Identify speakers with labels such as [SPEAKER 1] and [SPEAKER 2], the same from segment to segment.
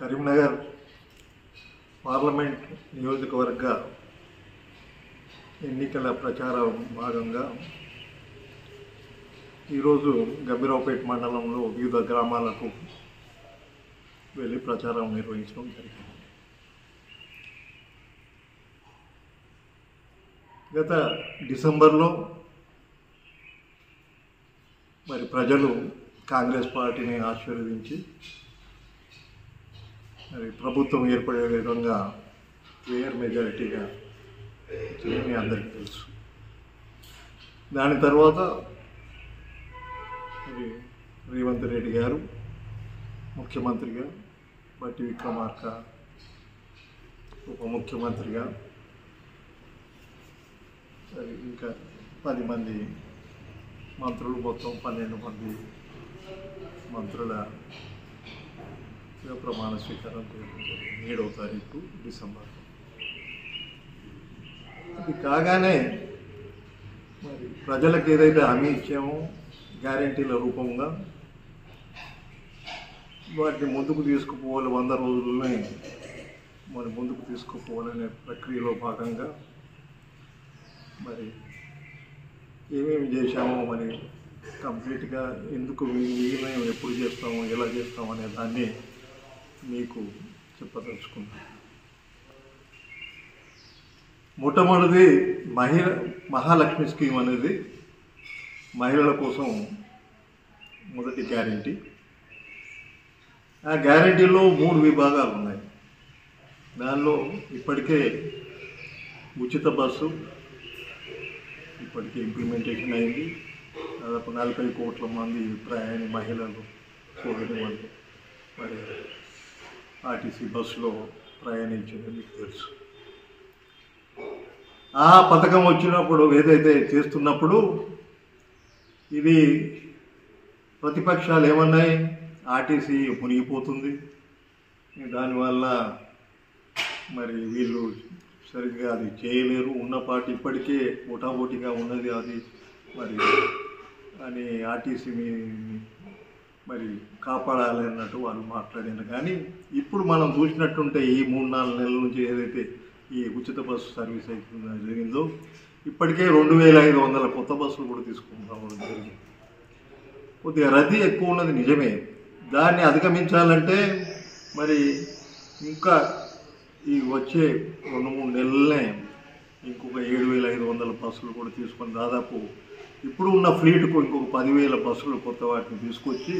[SPEAKER 1] Karimnagar parliament నియోజకవర్గ ఎన్నికల ప్రచారం భాగంగా ఈరోజు గంభీరావుపేట మండలంలో వివిధ గ్రామాలకు వెళ్ళి ప్రచారం నిర్వహించడం జరిగింది. గత డిసెంబర్లో మరి ప్రజలు కాంగ్రెస్ పార్టీని ఆశీర్వదించి మరి ప్రభుత్వం ఏర్పడే విధంగా క్లియర్ మెజారిటీగా మీ అందరికీ తెలుసు. దాని తర్వాత మరి రేవంత్ రెడ్డి గారు ముఖ్యమంత్రిగా, బట్టి విక్రమార్క ఉప ముఖ్యమంత్రిగా, మరి ఇంకా 10 మంది మంత్రులు, మొత్తం 12 మంది మంత్రుల ప్రమాణ స్వీకారం చేయడం 7వ తారీఖు డిసెంబర్. అది కాగానే మరి ప్రజలకు ఏదైతే హామీ ఇచ్చామో గ్యారెంటీల రూపంగా వాటిని ముందుకు తీసుకుపోవాలి, 100 రోజుల్లోనే మరి ముందుకు తీసుకుపోవాలనే ప్రక్రియలో భాగంగా మరి ఏమేమి చేశామో మరి కంప్లీట్గా ఎందుకు మిగిలిన ఎప్పుడు చేస్తామో ఎలా చేస్తామో అనే దాన్ని మీకు చెప్పదలుచుకుంటాను. మొట్టమొదటిది మహాలక్ష్మి స్కీమ్ అనేది మహిళల కోసం మొదటి గ్యారెంటీ. ఆ గ్యారెంటీలో 3 విభాగాలు ఉన్నాయి. దానిలో ఇప్పటికే ఉచిత బస్సు ఇప్పటికే ఇంప్లిమెంటేషన్ అయింది. దాదాపు 40 కోట్ల మంది ప్రయాణి మహిళలు కోవిడ్ వాళ్ళు మరి ఆర్టీసీ బస్సులో ప్రయాణించేది మీకు తెలుసు. ఆ పథకం వచ్చినప్పుడు ఏదైతే చేస్తున్నప్పుడు ఇది ప్రతిపక్షాలు ఏమన్నాయి, ఆర్టీసీ మునిగిపోతుంది, దానివల్ల మరి వీళ్ళు సరిగ్గా అది చేయలేరు, ఉన్న పార్టీ ఇప్పటికే పోటాపోటీగా ఉన్నది అది మరి అని ఆర్టీసీని మరి కాపాడాలి అన్నట్టు వాళ్ళు మాట్లాడినారు. కానీ ఇప్పుడు మనం చూసినట్టుంటే ఈ 3-4 నెలల నుంచి ఏదైతే ఈ ఉచిత బస్సు సర్వీస్ అవుతుందో జరిగిందో ఇప్పటికే 2500 కొత్త బస్సులు కూడా తీసుకుంటాం జరిగింది. కొద్దిగా రద్దీ ఎక్కువ ఉన్నది నిజమే. దాన్ని అధిగమించాలంటే మరి ఇంకా ఈ వచ్చే 2-3 నెలలనే ఇంకొక 7500 బస్సులు కూడా తీసుకొని దాదాపు ఇప్పుడు ఉన్న ఫ్లీట్కు ఇంకొక 10,000 బస్సులు కొత్త వాటిని తీసుకొచ్చి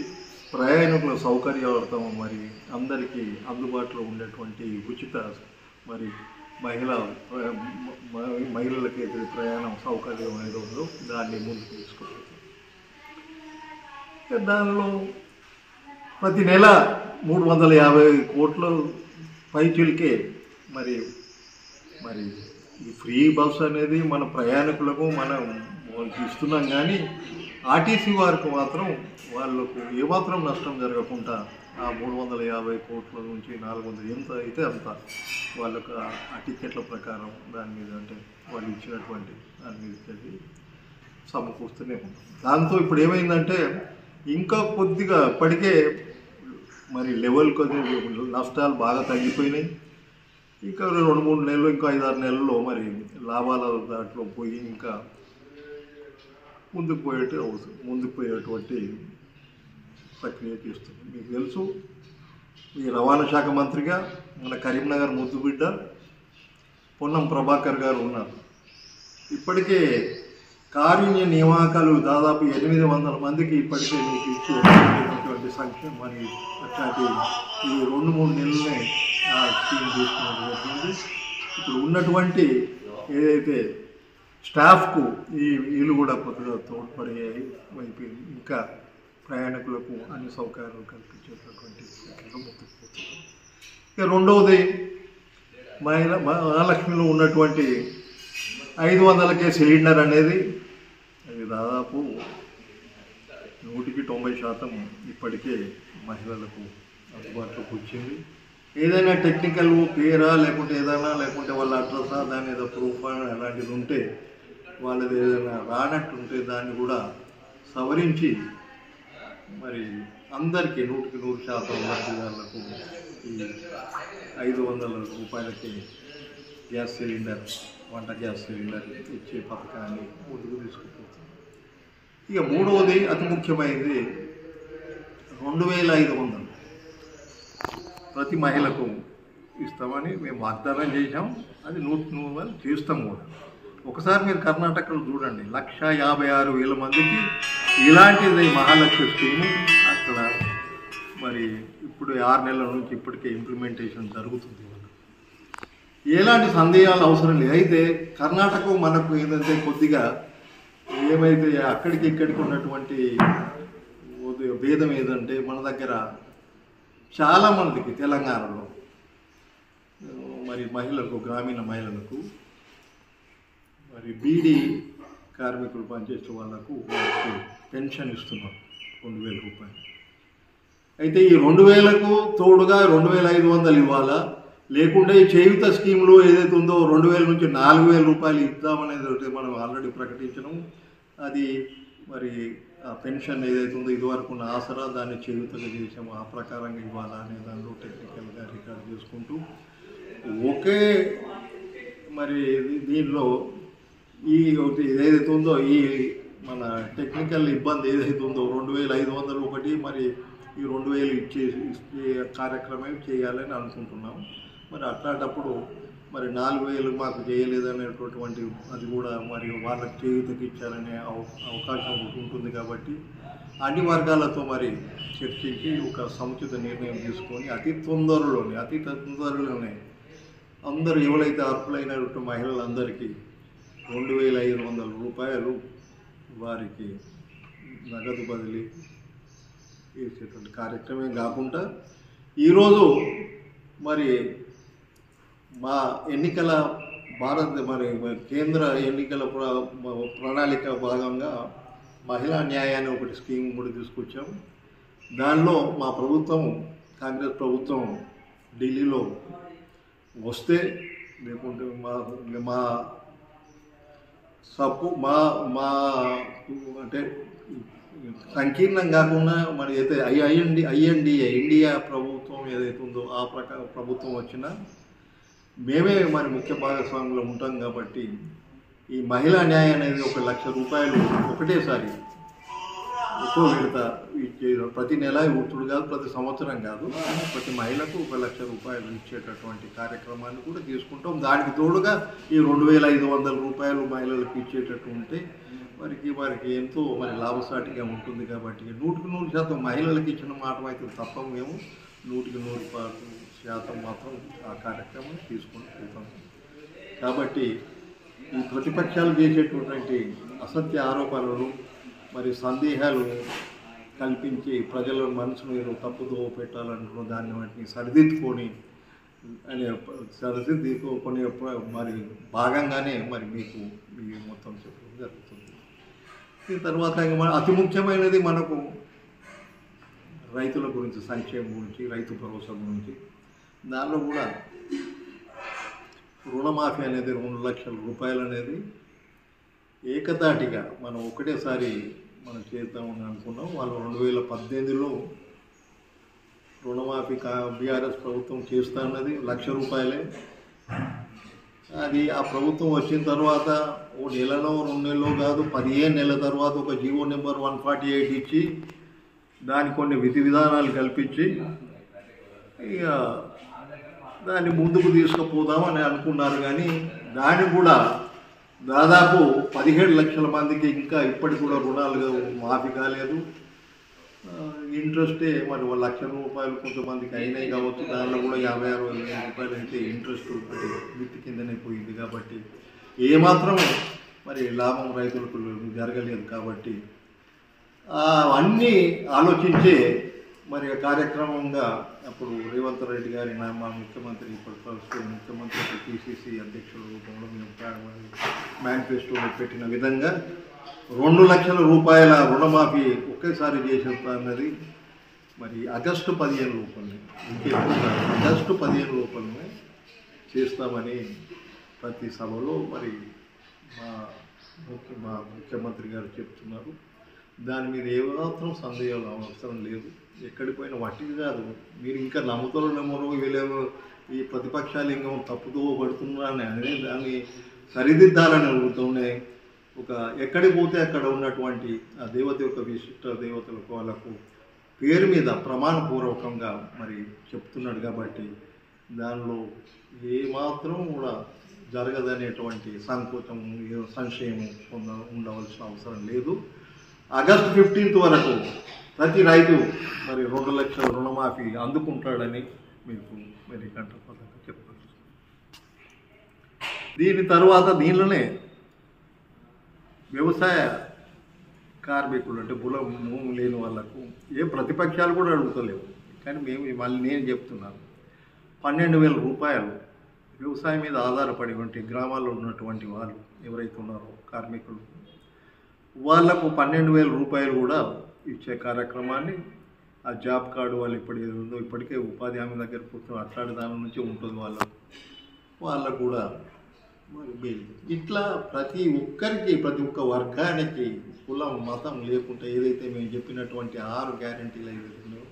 [SPEAKER 1] ప్రయాణికుల సౌకర్యార్థం మరి అందరికీ అందుబాటులో ఉండేటువంటి ఉచిత మరి మహిళలకి ప్రయాణం సౌకర్యం ఏదో ఉందో దాన్ని ముందుకు తీసుకుంటుంది. దానిలో ప్రతి నెల 350 కోట్ల పైచిలకే మరి మరి ఈ ఫ్రీ బస్ అనేది మన ప్రయాణికులకు మనం ఇస్తున్నాం. కానీ ఆర్టీసీ వారికి మాత్రం వాళ్ళకు ఏమాత్రం నష్టం జరగకుండా ఆ 350 కోట్ల నుంచి 400 ఎంత అయితే అంత వాళ్ళకు ఆ టికెట్ల ప్రకారం దాని మీద అంటే వాళ్ళు ఇచ్చినటువంటి దాని మీద సమకూరుస్తూనే ఉంటాం. దాంతో ఇప్పుడు ఏమైందంటే ఇంకా కొద్దిగా ఇప్పటికే మరి లెవెల్ కొద్దిగా నష్టాలు బాగా తగ్గిపోయినాయి. ఇంకా 2-3 నెలలు ఇంకా 5-6 నెలల్లో మరి లాభాల దాంట్లో పోయి ఇంకా ముందుకు పోయేటువంటి ప్రక్రియ చేస్తుంది. మీకు తెలుసు, ఈ రవాణా శాఖ మంత్రిగా మన కరీంనగర్ ముద్దుబిడ్డ పొన్నం ప్రభాకర్ గారు ఉన్నారు. ఇప్పటికే కారుణ్య నియామకాలు దాదాపు 800 మందికి ఇప్పటికే మీకు ఇచ్చేటువంటి సంక్షేమం మరి అట్లాంటి ఈ 2-3 నెలలనే ఆ స్కీమ్ తీసుకున్నది జరిగింది. ఇప్పుడు ఉన్నటువంటి ఏదైతే స్టాఫ్కు ఈ వీళ్ళు కూడా కొద్దిగా తోడ్పడేయాయి వైపు ఇంకా ప్రయాణికులకు అన్ని సౌకర్యాలు కల్పించేటటువంటి ప్రక్రియ ముందుకు పోతుంది. ఇక రెండవది మహాలక్ష్మిలో ఉన్నటువంటి 500కే సిలిండర్ అనేది అది దాదాపు 190% ఇప్పటికే మహిళలకు అందుబాటులోకి వచ్చింది. ఏదైనా టెక్నికల్ పేరా లేకుంటే లేకుంటే వాళ్ళ అడ్రసా దాని ఏదో ప్రూఫ్ అలాంటిది ఉంటే వాళ్ళది ఏదైనా రానట్టుంటే దాన్ని కూడా సవరించి మరి అందరికీ 100% లబ్ధిదారులకు ఈ 500 రూపాయలకి గ్యాస్ సిలిండర్, వంట గ్యాస్ సిలిండర్ ఇచ్చే పథకాన్ని ముందుకు తీసుకుపోతుంది. ఇక మూడవది అతి ముఖ్యమైనది 2500 ప్రతి మహిళకు ఇస్తామని మేము వాగ్దానం చేసాం. అది 100% చేస్తాం కూడా. ఒకసారి మీరు కర్ణాటకలో చూడండి, 156,000 మందికి ఇలాంటిది మహాలక్ష్మి స్కీము అక్కడ మరి ఇప్పుడు 6 నెలల నుంచి ఇప్పటికే ఇంప్లిమెంటేషన్ జరుగుతుంది. ఎలాంటి సందేహాలు అవసరం లేదు. అయితే కర్ణాటక మనకు ఏంటంటే కొద్దిగా ఏమైతే అక్కడికి ఇక్కడికి ఉన్నటువంటి భేదం ఏదంటే, మన దగ్గర చాలామందికి తెలంగాణలో మరి మహిళలకు, గ్రామీణ మహిళలకు మరి బీడీ కార్మికులు పనిచేసే వాళ్ళకు పెన్షన్ ఇస్తున్నారు 2,000 రూపాయలు. అయితే ఈ 2,000కు తోడుగా 2,500 ఇవ్వాలా, లేకుంటే ఈ చేయూత స్కీమ్లో ఏదైతే ఉందో 2,000 నుంచి 4,000 రూపాయలు ఇద్దామనేది మనం ఆల్రెడీ ప్రకటించడం. అది మరి ఆ పెన్షన్ ఏదైతే ఉందో ఇదివరకు ఉన్న ఆసరా దాన్ని చేయూతగా చేసాము, ఆ ప్రకారంగా ఇవ్వాలా అనే దానిలో టెక్నికల్గా రికార్డ్ చేసుకుంటూ ఒకే మరి దీనిలో ఈ ఏదైతే ఉందో ఈ మన టెక్నికల్ ఇబ్బంది ఏదైతే ఉందో 2,500 ఒకటి, మరి ఈ 2,000 ఇచ్చే కార్యక్రమం చేయాలని అనుకుంటున్నాం. మరి అట్లాంటప్పుడు మరి 4,000 మాకు చేయలేదనేటటువంటి అది కూడా మరి వాళ్ళకి చేయూతకి ఇచ్చారనే అవకాశం ఉంటుంది. కాబట్టి అన్ని వర్గాలతో మరి చర్చించి ఒక సముచిత నిర్ణయం తీసుకొని అతి తొందరలోనే అందరూ ఎవరైతే అర్హులైనటువంటి మహిళలందరికీ 2,500 రూపాయలు వారికి నగదు బదిలీ చేసేటువంటి కార్యక్రమం కాకుండా ఈరోజు మరి మా ఎన్నికల కేంద్ర ఎన్నికల ప్రణాళిక భాగంగా మహిళా న్యాయాన్ని ఒకటి స్కీమ్ కూడా తీసుకొచ్చాం. దానిలో మా ప్రభుత్వం, కాంగ్రెస్ ప్రభుత్వం ఢిల్లీలో వస్తే, లేకుంటే మా మా అంటే సంకీర్ణం కాకుండా మరి అయితే ఐఎన్డిఏ ఇండియా ప్రభుత్వం ఏదైతే ఉందో ఆ ప్రభుత్వం వచ్చినా మేమే మరి ముఖ్య భాగస్వాములు ఉంటాం. కాబట్టి ఈ మహిళా న్యాయం అనేది 1,00,000 రూపాయలు ఒకటేసారి ఎక్కువ విడత ప్రతి నెల ఇవ్వడం కాదు, ప్రతి సంవత్సరం కాదు, ప్రతి మహిళకు 1,00,000 రూపాయలు ఇచ్చేటటువంటి కార్యక్రమాన్ని కూడా తీసుకుంటాం. దానికి తోడుగా ఈ 2,500 రూపాయలు మహిళలకు ఇచ్చేటట్టు ఉంటే వారికి ఎంతో మరి లాభసాటిగా ఉంటుంది. కాబట్టి 100% మహిళలకు ఇచ్చిన మాట అయితే తప్ప మేము 100% మాత్రం ఆ కార్యక్రమం తీసుకొని వెళ్తాం. కాబట్టి ఈ ప్రతిపక్షాలు చేసేటటువంటి అసత్య ఆరోపణలు మరి సందేహాలు కల్పించి ప్రజల మనసును ఏదో తప్పుదో పెట్టాలంటున్న దాన్ని వాటిని సరిదిద్దుకొని మరి భాగంగానే మరి మీకు మొత్తం చెప్పడం జరుగుతుంది. దీని తర్వాత అతి ముఖ్యమైనది మనకు రైతుల గురించి, సంక్షేమం గురించి, రైతు భరోసా గురించి. దానిలో కూడా రుణమాఫీ అనేది 2,00,000 రూపాయలు అనేది ఏకతాటిగా మనం ఒకటేసారి మనం చేద్దామని అనుకున్నాం. వాళ్ళు 2018లో రుణమాఫీ బీఆర్ఎస్ ప్రభుత్వం చేస్తా అన్నది 1,00,000 రూపాయలే. అది ఆ ప్రభుత్వం వచ్చిన తర్వాత ఓ నెలలో 2 నెలలో కాదు 15 నెలల తర్వాత ఒక జీవో నెంబర్ 148 ఇచ్చి దానికి కొన్ని విధి విధానాలు కల్పించి ఇక దాన్ని ముందుకు తీసుకుపోదామని అనుకున్నారు. కానీ దాన్ని కూడా దాదాపు 17 లక్షల మందికి ఇంకా ఇప్పటికి కూడా రుణాలు మాఫీ కాలేదు. ఇంట్రెస్టే మరి 1,00,000 రూపాయలు కొంతమందికి అయినాయి కావచ్చు. దానిలో కూడా 56,000 రూపాయలు అయితే ఇంట్రెస్ట్ మిత్తి కిందనే పోయింది. కాబట్టి ఏమాత్రం మరి లాభం రైతులకు జరగలేదు. కాబట్టి అన్నీ ఆలోచించే మరి కార్యక్రమంగా అప్పుడు రేవంత్ రెడ్డి గారి మా ముఖ్యమంత్రి, ఇప్పటి ముఖ్యమంత్రి పిసిసి అధ్యక్షుల రూపంలో మేము మేనిఫెస్టోలో పెట్టిన విధంగా 2,00,000 రూపాయల రుణమాఫీ ఒకేసారి చేసేస్తున్నది మరి ఆగస్టు 15 లోపలనే, ఆగస్టు 15 లోపలనే చేస్తామని ప్రతి సభలో మరి మా ముఖ్యమంత్రి గారు చెప్తున్నారు. దాని మీద ఏమాత్రం సందేహం అవసరం లేదు. ఎక్కడికి పోయినా వట్టిది కాదు. మీరు ఇంకా నమ్ముతారో నమ్మరో వీళ్ళేమో ఈ ప్రతిపక్షాలు ఇంకా తప్పుతో పడుతున్నారని అనేది దాన్ని సరిదిద్దాలని అడుగుతున్నాయి. ఒక ఎక్కడికి పోతే అక్కడ ఉన్నటువంటి ఆ దేవత యొక్క విశిష్ట దేవతలకు వాళ్ళకు పేరు మీద ప్రమాణపూర్వకంగా మరి చెప్తున్నాడు కాబట్టి దానిలో ఏమాత్రం కూడా జరగదనేటువంటి సంకోచం సంశయం ఉండవలసిన అవసరం లేదు. ఆగస్టు 15 వరకు ప్రతి రైతు మరి 2 లక్షల రుణమాఫీ అందుకుంటాడని మీకు మరి కంటపదంగా చెప్తాను. దీని తర్వాత దీనిలోనే వ్యవసాయ కార్మికులు అంటే భూమి లేని వాళ్ళకు ఏ ప్రతిపక్షాలు కూడా అడుగుతలేవు, కానీ మేము మళ్ళీ నేను చెప్తున్నాను 12,000 రూపాయలు వ్యవసాయం మీద ఆధారపడి ఉంటే గ్రామాల్లో ఉన్నటువంటి వాళ్ళు ఎవరైతే ఉన్నారో కార్మికులు వాళ్లకు 12,000 రూపాయలు కూడా ఇచ్చే కార్యక్రమాన్ని ఆ జాబ్ కార్డు వాళ్ళు ఉందో ఇప్పటికే ఉపాధి హామీ దగ్గర కూర్చొని అట్లాంటి దాని నుంచి ఉంటుంది వాళ్ళకు కూడా మరి ఇట్లా ప్రతి ఒక్కరికి ప్రతి ఒక్క వర్గానికి కులం మతం లేకుండా ఏదైతే మేము చెప్పినటువంటి 6 గ్యారెంటీలు ఏదైతే ఉన్నాయో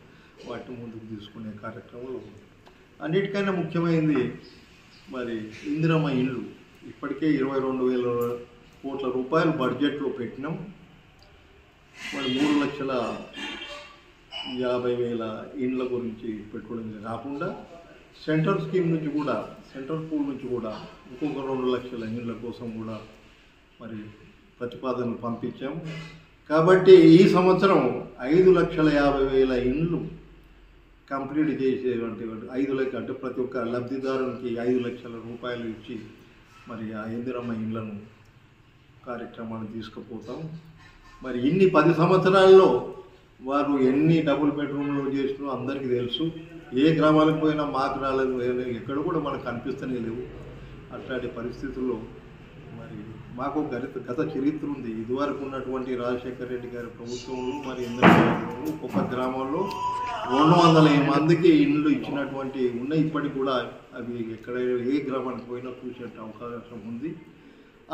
[SPEAKER 1] వాటిని ముందుకు తీసుకునే కార్యక్రమంలో ఉంది. అన్నిటికైనా ముఖ్యమైనది మరి ఇందిరమ్మ ఇళ్ళు. ఇప్పటికే 22,000 కోట్ల రూపాయలు బడ్జెట్లో పెట్టినాం. మరి 3,50,000 ఇండ్ల గురించి పెట్టుకోవడం కాకుండా సెంట్రల్ స్కీమ్ నుంచి కూడా సెంట్రల్ పూల్ నుంచి కూడా ఇంకొక 2 లక్షల ఇండ్ల కోసం కూడా మరి ప్రతిపాదనలు పంపించాం. కాబట్టి ఈ సంవత్సరం 5,50,000 ఇండ్లు కంప్లీట్ చేసేటువంటి 5 లక్షలు అంటే ప్రతి ఒక్క లబ్ధిదారునికి 5 లక్షల రూపాయలు ఇచ్చి మరి ఆ ఇందిరమ్మ ఇండ్లను కార్యక్రమాన్ని తీసుకుపోతాం. మరి ఇన్ని 10 సంవత్సరాల్లో వారు ఎన్ని డబుల్ బెడ్రూమ్లు చేసినో అందరికీ తెలుసు. ఏ గ్రామాలకు పోయినా మాకు రాలేదు, ఎక్కడ కూడా మనకు కనిపిస్తూనే లేవు. అట్లాంటి పరిస్థితుల్లో మరి మాకు గత చరిత్ర ఉంది. ఇదివరకు ఉన్నటువంటి రాజశేఖర రెడ్డి గారి ప్రభుత్వంలో మరి ఒక్కొక్క గ్రామంలో 200 మందికి ఇండ్లు ఇచ్చినటువంటి ఉన్నాయి. ఇప్పటికి కూడా అవి ఎక్కడ ఏ గ్రామానికి పోయినా చూసే అవకాశం ఉంది.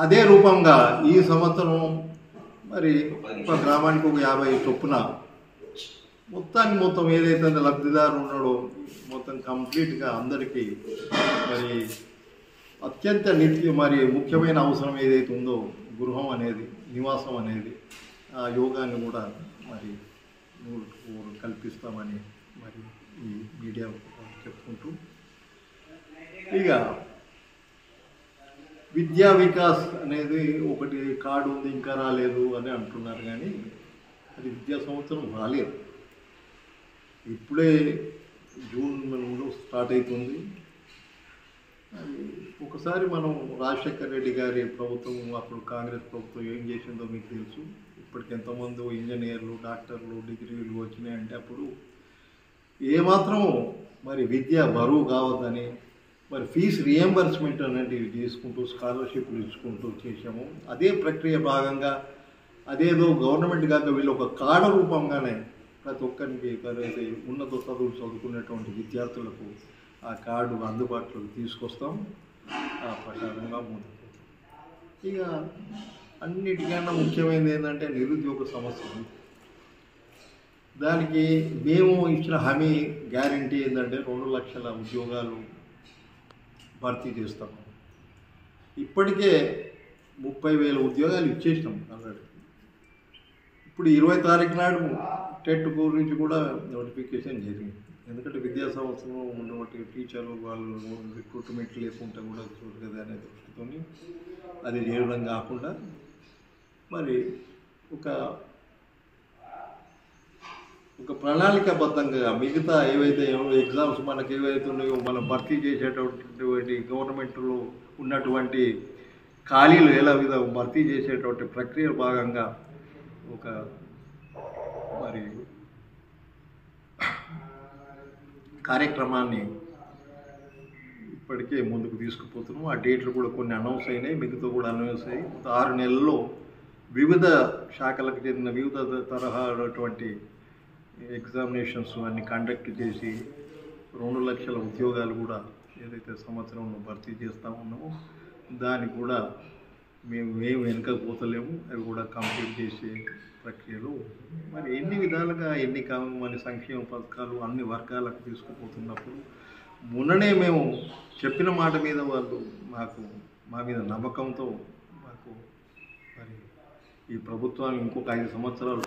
[SPEAKER 1] అదే రూపంగా ఈ సంవత్సరం మరి ఒక గ్రామానికి ఒక 50 చొప్పున మొత్తం ఏదైతే లబ్ధిదారు ఉన్నాడో మొత్తం కంప్లీట్గా అందరికీ మరి అత్యంత మరి ముఖ్యమైన అవసరం ఏదైతే ఉందో గృహం అనేది, నివాసం అనేది, ఆ యోగాన్ని కూడా మరి కల్పిస్తామని మరి ఈ మీడియా చెప్పుకుంటూ ఇక విద్యా వికాస్ అనేది ఒకటి కార్డు ఉంది ఇంకా రాలేదు అని అంటున్నారు, కానీ అది విద్యా సంవత్సరం రాలేదు. ఇప్పుడే జూన్ నెలలో స్టార్ట్ అవుతుంది. ఒకసారి మనం రాజశేఖర రెడ్డి గారి ప్రభుత్వం అప్పుడు కాంగ్రెస్ ప్రభుత్వం ఏం చేసిందో మీకు తెలుసు. ఇప్పటికి ఎంతోమంది ఇంజనీర్లు, డాక్టర్లు, డిగ్రీలు వచ్చినాయంటే అప్పుడు ఏమాత్రం మరి విద్య బరువు కావద్దని మరి ఫీజు రియంబర్స్మెంట్ అనేటివి తీసుకుంటూ స్కాలర్షిప్లు ఇచ్చుకుంటూ చేసాము. అదే ప్రక్రియ భాగంగా అదేదో గవర్నమెంట్ కాక వీళ్ళు ఒక కార్డు రూపంగానే ప్రతి ఒక్కరికి ఉన్నత చదువులు చదువుకునేటువంటి విద్యార్థులకు ఆ కార్డు అందుబాటులోకి తీసుకొస్తాం. ఆ ప్రకారంగా ముందుకు ఇక అన్నిటికన్నా ముఖ్యమైనది ఏంటంటే నిరుద్యోగ సమస్య. దానికి మేము ఇచ్చిన హామీ గ్యారంటీ ఏంటంటే 2 లక్షల ఉద్యోగాలు భర్తీ చేస్తాము. ఇప్పటికే 30,000 ఉద్యోగాలు ఇచ్చేసినాం ఆల్రెడీ. ఇప్పుడు 20 తారీఖు నాడు టెట్ గురించి కూడా నోటిఫికేషన్ జరిగింది. ఎందుకంటే విద్యా సంవత్సరం ఉన్నటువంటి టీచర్లు వాళ్ళు రిక్రూట్మెంట్ లేకుండా కూడా చూడలేదు అనే దృష్టితో అది చేయడం కాకుండా మరి ఒక ప్రణాళికాబద్ధంగా మిగతా ఏవైతే ఎగ్జామ్స్ మనకి ఏవైతే ఉన్నాయో మనం భర్తీ చేసేటటువంటి గవర్నమెంట్లో ఉన్నటువంటి ఖాళీలు ఎలా విధంగా భర్తీ చేసేటువంటి ప్రక్రియ భాగంగా ఒక మరి కార్యక్రమాన్ని ఇప్పటికే ముందుకు తీసుకుపోతున్నాం. ఆ డేట్లు కూడా కొన్ని అనౌన్స్ అయినాయి, మిగతా కూడా అనౌన్స్ అయ్యి 6 నెలల్లో వివిధ శాఖలకు చెందిన వివిధ తరహాటువంటి ఎగ్జామినేషన్స్ అన్ని కండక్ట్ చేసి 2 లక్షల ఉద్యోగాలు కూడా ఏదైతే సంవత్సరంలో భర్తీ చేస్తూ ఉన్నామో దానికి కూడా మేము వెనుకపోతలేము. అవి కూడా కంప్లీట్ చేసే ప్రక్రియలో మరి ఎన్ని విధాలుగా ఎన్ని మన సంక్షేమ పథకాలు అన్ని వర్గాలకు తీసుకుపోతున్నప్పుడు మొన్ననే మేము చెప్పిన మాట మీద వాళ్ళు మా మీద నమ్మకంతో మాకు మరి ఈ ప్రభుత్వాన్ని ఇంకొక 5 సంవత్సరాలు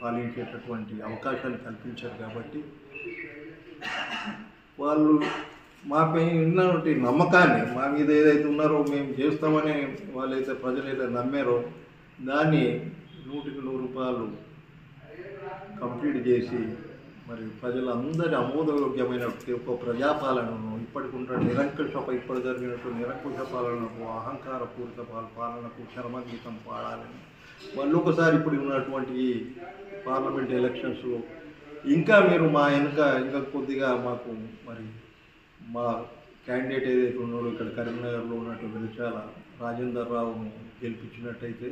[SPEAKER 1] పాలించేటటువంటి అవకాశాన్ని కల్పించారు. కాబట్టి వాళ్ళు మాపై ఉన్నటువంటి నమ్మకాన్ని మా మీద ఏదైతే ఉన్నారో మేము చేస్తామని వాళ్ళైతే ప్రజలైతే నమ్మారో దాన్ని 100కి 100 కంప్లీట్ చేసి మరి ప్రజలందరి ఆమోదయోగ్యమైన ఒక ప్రజాపాలనను ఇప్పటి జరిగినట్టు నిరంకుశ పాలనకు అహంకారపూరిత పాలనకు చరమగీతం పాడాలని మళ్ళీ ఒకసారి ఇప్పుడు ఉన్నటువంటి పార్లమెంట్ ఎలక్షన్స్లో ఇంకా మీరు మా ఇంకా కొద్దిగా మాకు మరి మా క్యాండిడేట్ ఏదైతే ఉన్నారో ఇక్కడ కరీంనగర్లో ఉన్నట్టు వెలిచాల రాజేందర్ రావును గెలిపించినట్టయితే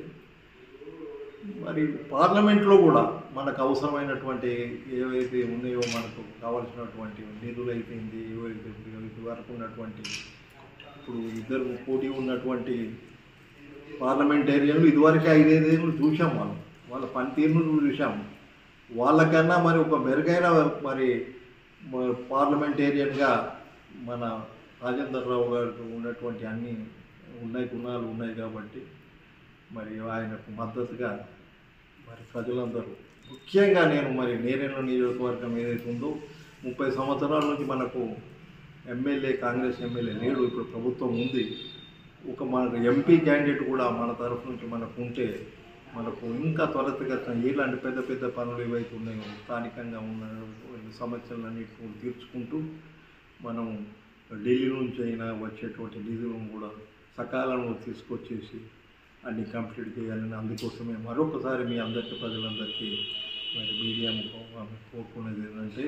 [SPEAKER 1] మరి పార్లమెంట్లో కూడా మనకు అవసరమైనటువంటి ఏవైతే ఉన్నాయో మనకు కావాల్సినటువంటి నిధులు అయిపోయింది ఏవైతే వరకు ఉన్నటువంటి ఇప్పుడు ఇద్దరు పోటీ ఉన్నటువంటి పార్లమెంటేరియన్లు ఇదివరకే 5-5 ఏళ్ళు చూసాం వాళ్ళ పనితీరును చూసాము. వాళ్ళకన్నా మరి ఒక మెరుగైన మరి పార్లమెంటేరియన్గా మన రాజేందర్ రావు గారికి ఉన్నటువంటి అన్ని గుణాలు ఉన్నాయి. కాబట్టి మరి ఆయనకు మద్దతుగా మరి ప్రజలందరూ ముఖ్యంగా నేను నేరేళ్ల నియోజకవర్గం ఏదైతే ఉందో 30 సంవత్సరాల నుంచి మనకు కాంగ్రెస్ ఎమ్మెల్యే లేడు. ఇప్పుడు ప్రభుత్వం ఉంది. మనకు ఎంపీ క్యాండిడేట్ కూడా మన తరఫు నుంచి మనకు ఉంటే మనకు ఇంకా త్వరితగతిన ఇలాంటి పెద్ద పెద్ద పనులు ఏవైతే ఉన్నాయో స్థానికంగా ఉన్న సమస్యలన్నిటిని తీర్చుకుంటూ మనం ఢిల్లీ నుంచి అయినా వచ్చేటువంటి నిధులను కూడా సకాలంలో తీసుకొచ్చేసి అన్ని కంప్లీట్ చేయాలని అందుకోసమే మరొకసారి మీ ప్రజలందరికీ మరి మీడియా కోరుకునేది ఏంటంటే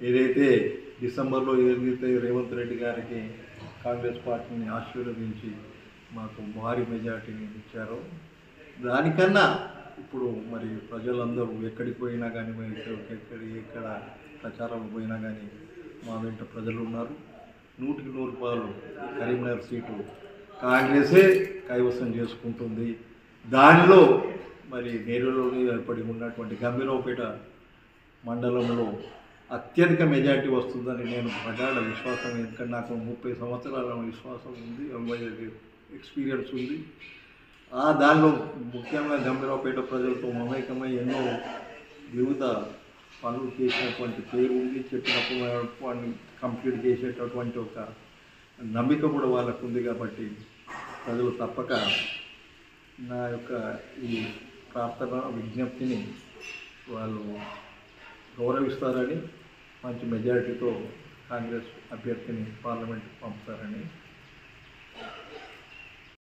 [SPEAKER 1] ఏదైతే డిసెంబర్లో ఏదైతే రేవంత్ రెడ్డి గారికి కాంగ్రెస్ పార్టీని ఆశీర్వదించి మాకు భారీ మెజార్టీని ఇచ్చారో దానికన్నా ఇప్పుడు మరి ప్రజలందరూ ఎక్కడికి పోయినా కానీ ఎక్కడ ప్రచారం పోయినా కానీ మా వెంట ప్రజలు ఉన్నారు. 100కి 100 కరీంనగర్ సీటు కాంగ్రెసే కైవసం చేసుకుంటుంది. దానిలో మరి నేరులోని ఏర్పడి ఉన్నటువంటి గంభీరావుపేట మండలంలో అత్యధిక మెజార్టీ వస్తుందని నేను ప్రగాఢ విశ్వాసం, ఎందుకంటే నాకు 30 సంవత్సరాల విశ్వాసం ఉంది, ఎక్స్పీరియన్స్ ఉంది. దానిలో ముఖ్యంగా గంభీరావుపేట ప్రజలతో మమేకమై ఎన్నో వివిధ పనులు చేసినటువంటి పేరు ఉంది. చెప్పినప్పుడు వాడిని కంప్లీట్ చేసేటటువంటి ఒక నమ్మిక కూడా వాళ్ళకు ఉంది. కాబట్టి ప్రజలు తప్పక నా యొక్క ఈ ప్రార్థన విజ్ఞప్తిని వాళ్ళు గౌరవిస్తారని, మంచి మెజారిటీతో కాంగ్రెస్ అభ్యర్థిని పార్లమెంట్కి పంపుతారని